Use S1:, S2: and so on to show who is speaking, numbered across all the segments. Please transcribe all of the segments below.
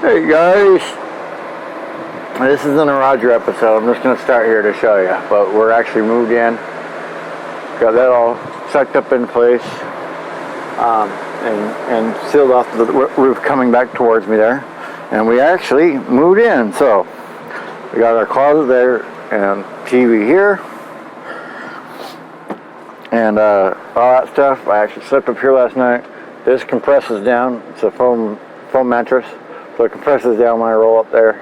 S1: Hey guys, this isn't a Roger episode. I'm just going to start here to show you, but we're actually moved in, got that all sucked up in place, and sealed off the roof coming back towards me there, and we actually moved in. So we got our closet there and TV here and all that stuff. I actually slept up here last night. This compresses down. It's a foam mattress. So it compresses down when I roll up there.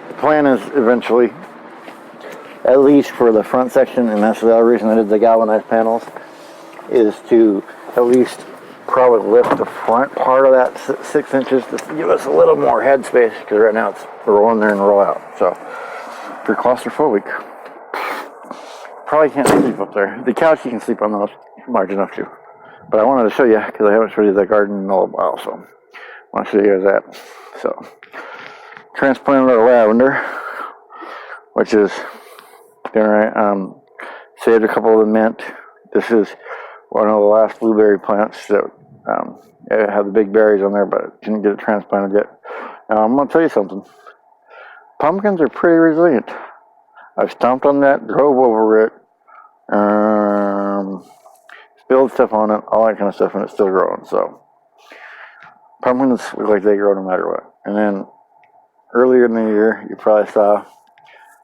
S1: The plan is eventually, at least for the front section, and that's the other reason I did the galvanized panels, is to at least probably lift the front part of that 6 inches to give us a little more head space, because right now it's roll in there and roll out. So if you're claustrophobic, probably can't sleep up there. The couch you can sleep on those, large enough to. But I wanted to show you, because I haven't showed you the garden in a little while, so I want to show you guys that. So, transplanted our lavender, which is doing right. Saved a couple of the mint. This is one of the last blueberry plants that it had the big berries on there, but didn't get it transplanted yet. Now, I'm going to tell you something. Pumpkins are pretty resilient. I've stomped on that, drove over it, spilled stuff on it, all that kind of stuff, and it's still growing. So pumpkins look like they grow no matter what. And then earlier in the year, you probably saw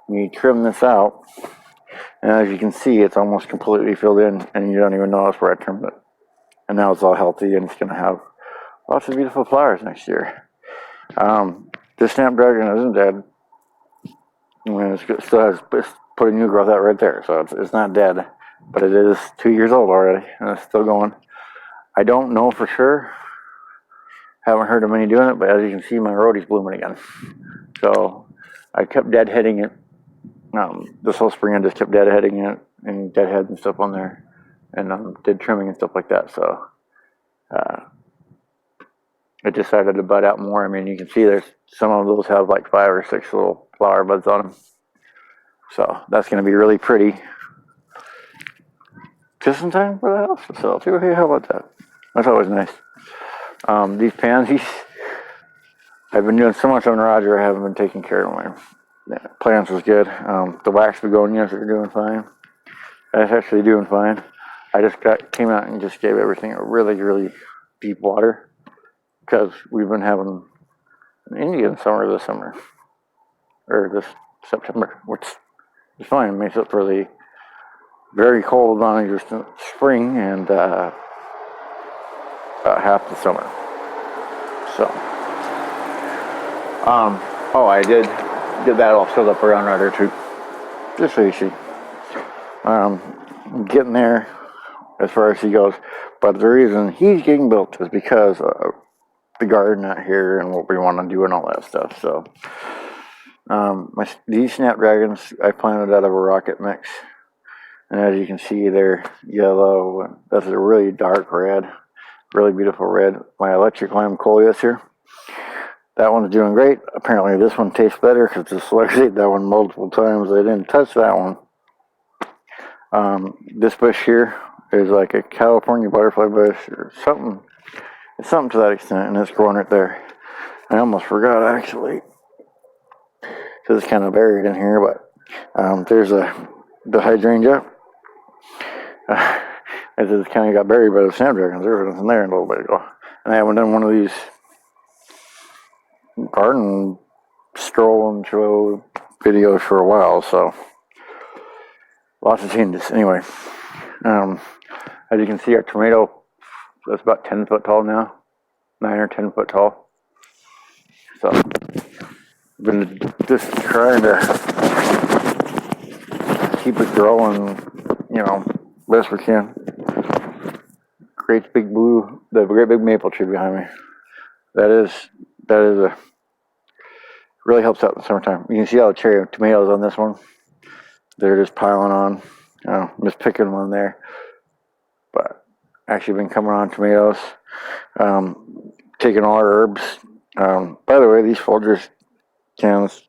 S1: me trim this out, and as you can see, it's almost completely filled in, and you don't even notice where I trimmed it. And now it's all healthy, and it's going to have lots of beautiful flowers next year. This snapdragon isn't dead. I mean, it still has put a new growth out right there, so it's not dead, but it is 2 years old already, and it's still going. I don't know for sure. Haven't heard of many doing it, but as you can see, my rhodio's blooming again. So I kept deadheading it. This whole spring I just kept deadheading it and deadhead and stuff on there, and did trimming and stuff like that. So it decided to bud out more. I mean, you can see there's some of those have like 5 or 6 little flower buds on them. So that's going to be really pretty. Just in time for the house to sell too. Hey, how about that? That's always nice. These pansies, I've been doing so much on Roger, I haven't been taking care of my plants. Was good. The wax begonias are doing fine. That's actually doing fine. I just came out and just gave everything a really, really deep water, because we've been having an Indian summer this summer, or this September, which is fine. It makes up for the very cold, non-existent spring and half the summer. So, I did get that all filled up around right there too, just so you see. Getting there as far as he goes, but the reason he's getting built is because of the garden out here and what we want to do and all that stuff. So, these snapdragons I planted out of a rocket mix, and as you can see, they're yellow. That's a really dark red. Really beautiful red. My electric lamb coleus here. That one's doing great. Apparently this one tastes better, because I selected that one multiple times. I didn't touch that one. This bush here is like a California butterfly bush or something. It's something to that extent, and it's growing right there. I almost forgot actually, because it's kind of buried in here, but there's the hydrangea. It just kind of got buried by the snapdragons. There was nothing there a little bit ago. And I haven't done one of these garden stroll and show videos for a while, so lots of changes. Anyway, as you can see, our tomato is about 10 foot tall now, 9 or 10 foot tall. So I've been just trying to keep it growing, best we can. Great big maple tree behind me. That is really helps out in the summertime. You can see all the cherry tomatoes on this one. They're just piling on. I'm just picking one there. But actually been coming on tomatoes. Taking all our herbs. By the way, these Folgers cans,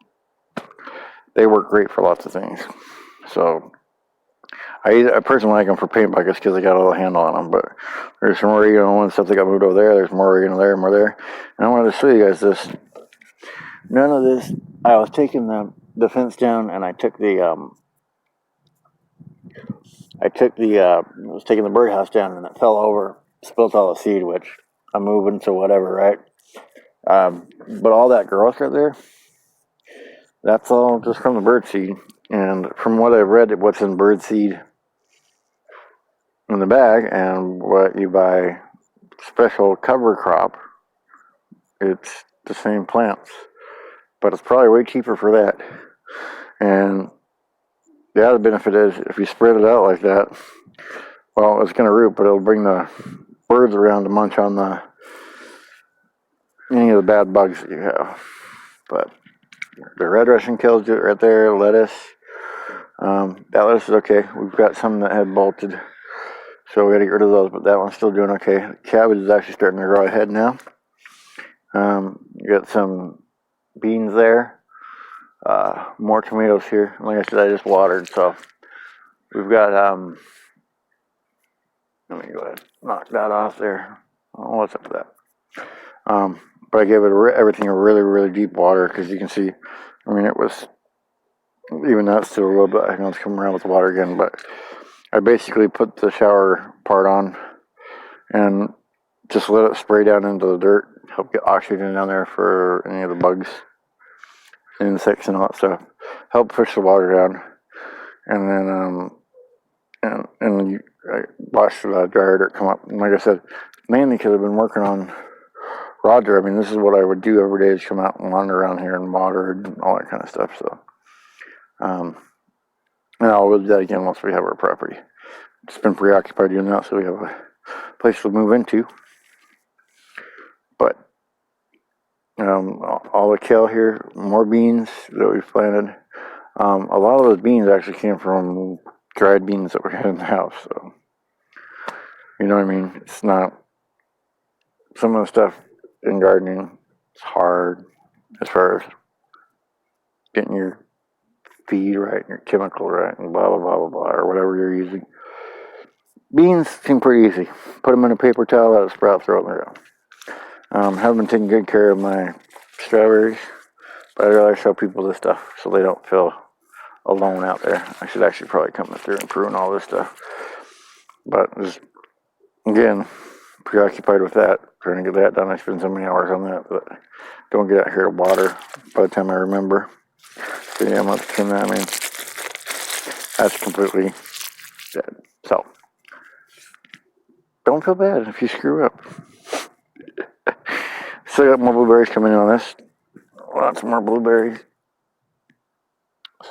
S1: they work great for lots of things. So I personally like them for paint buckets, because they got a little handle on them, but there's some oregano and stuff that got moved over there. There's more oregano there, more there. And I wanted to show you guys this. None of this. I was taking the fence down, and I was taking the birdhouse down, and it fell over, spilled all the seed, which I'm moving, so whatever, right? But all that growth right there, that's all just from the bird seed. And from what I've read, what's in bird seed in the bag and what you buy special cover crop, it's the same plants. But it's probably way cheaper for that. And the other benefit is if you spread it out like that, well, it's going to root, but it'll bring the birds around to munch on any of the bad bugs that you have. But the red Russian kills it right there. Lettuce. That lettuce is okay. We've got some that had bolted, so we got to get rid of those, but that one's still doing okay. Cabbage is actually starting to grow ahead now. You got some beans there. More tomatoes here. Like I said, I just watered, so we've got, let me go ahead and knock that off there. I don't know what's up with that. But I gave it everything a really, really deep water, because you can see, I mean, it was, even that's still a little bit, I know it's coming around with the water again, but I basically put the shower part on and just let it spray down into the dirt, help get oxygen down there for any of the bugs, insects and all that stuff, help push the water down, and then I watched the dryer dirt come up. And like I said, mainly because I've been working on Roger. I mean, this is what I would do every day, is come out and wander around here and water and all that kind of stuff. So, and I'll do that again once we have our property. It's been preoccupied doing that, so we have a place to move into. But all the kale here, more beans that we've planted. A lot of those beans actually came from dried beans that we had in the house. So, you know what I mean? It's not, some of the stuff in gardening, it's hard as far as getting your feed right and your chemical right and blah, blah, blah, blah, blah, or whatever you're using. Beans seem pretty easy. Put them in a paper towel, let it sprout, throw it in the ground. Have been taking good care of my strawberries, but I really show people this stuff so they don't feel alone out there. I should actually probably come through and prune all this stuff. But just, again, preoccupied with that, trying to get that done. I spend so many hours on that, but don't get out here to water by the time I remember. So yeah, I'm going to trim that. I mean, that's completely dead. So, don't feel bad if you screw up. Still got more blueberries coming in on this. Lots more blueberries.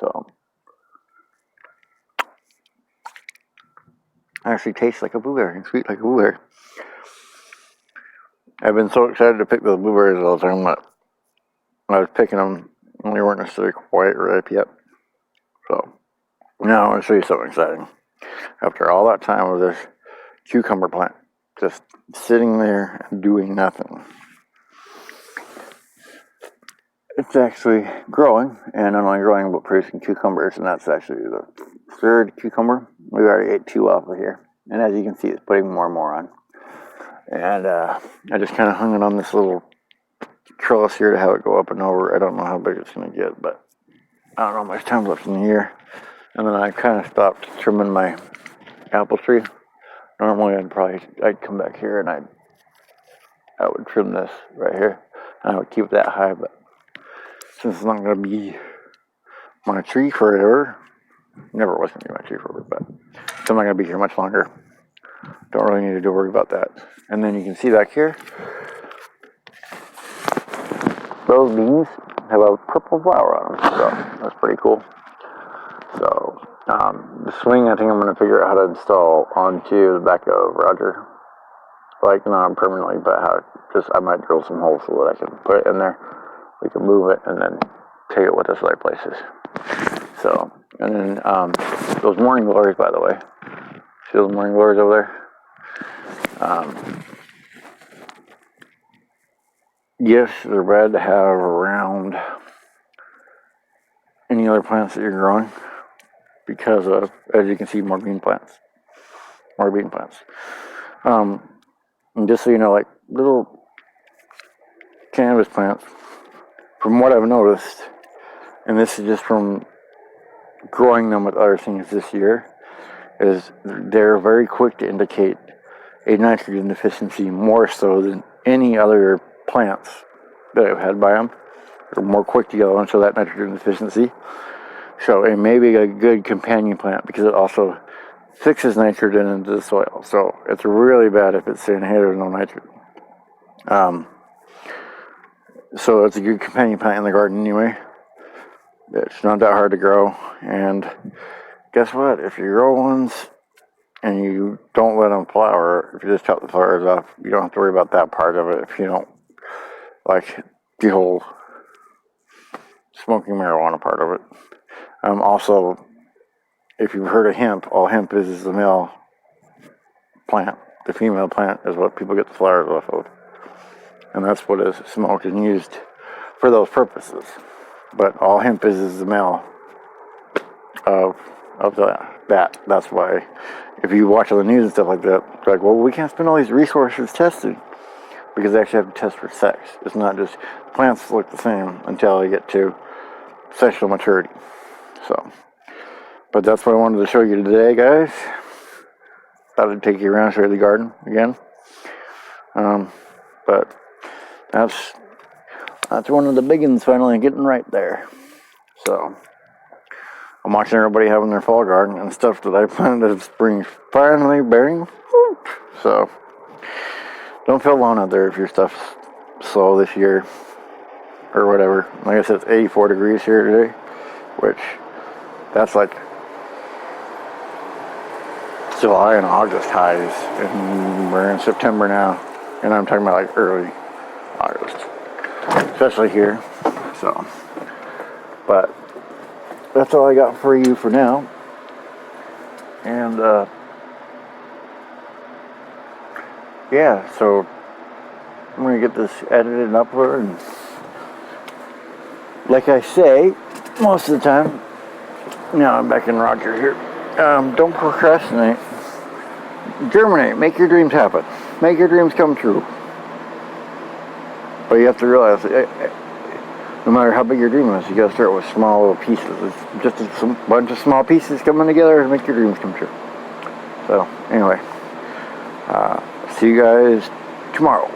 S1: So, actually tastes like a blueberry and sweet like a blueberry. I've been so excited to pick those blueberries all the time that when I was picking them, they weren't necessarily quite ripe yet. So, now I want to show you something exciting. After all that time with this cucumber plant just sitting there and doing nothing, it's actually growing, and not only growing but producing cucumbers, and that's actually the third cucumber. We already ate 2 off of here, and as you can see, it's putting more and more on. And I just kind of hung it on this little trellis here to have it go up and over. I don't know how big it's going to get, but I don't know how much time left in the year. And then I kind of stopped trimming my apple tree. Normally I'd come back here and I would trim this right here, and I would keep that high, but since it's not going to be my tree forever, never was going to be my tree forever, but it's not going to be here much longer. Don't really need to worry about that. And then you can see back here, those beans have a purple flower on them, so that's pretty cool. So the swing, I think I'm going to figure out how to install onto the back of Roger, like not permanently, but I might drill some holes so that I can put it in there. We can move it and then take it with us other places. So, and then those morning glories, by the way. See those morning glories over there? Yes, they're bad to have around any other plants that you're growing because of, as you can see, more bean plants. And just so you know, like little cannabis plants, from what I've noticed, and this is just from growing them with other things this year, is they're very quick to indicate a nitrogen deficiency more so than any other plants that I've had by them. They're more quick to go and show that nitrogen deficiency. So it may be a good companion plant because it also fixes nitrogen into the soil. So it's really bad if it's saying, hey, there's no nitrogen. So it's a good companion plant in the garden anyway. It's not that hard to grow. And guess what? If you grow ones and you don't let them flower, if you just chop the flowers off, you don't have to worry about that part of it if you don't like the whole smoking marijuana part of it. Also, if you've heard of hemp, all hemp is the male plant. The female plant is what people get the flowers off of. And that's what is smoked and used for those purposes. But all hemp is the male of that. That's why if you watch on the news and stuff like that, it's like, well, we can't spend all these resources testing because they actually have to test for sex. It's not just plants look the same until they get to sexual maturity. So, but that's what I wanted to show you today, guys. Thought I'd take you around, show you the garden again. But that's one of the big ones finally getting right there. So I'm watching everybody having their fall garden and stuff that I planted in spring finally bearing fruit. So don't feel alone out there if your stuff's slow this year or whatever. Like I said, it's 84 degrees here today, which that's like July and August highs, and we're in September now, and I'm talking about like early August, especially here. So, but that's all I got for you for now. And yeah, so I'm gonna get this edited and uploaded. And like I say, most of the time, now I'm back in Roger here. Don't procrastinate. Germinate. Make your dreams happen. Make your dreams come true. But you have to realize, no matter how big your dream is, you got to start with small little pieces. It's just a bunch of small pieces coming together to make your dreams come true. So, anyway, see you guys tomorrow.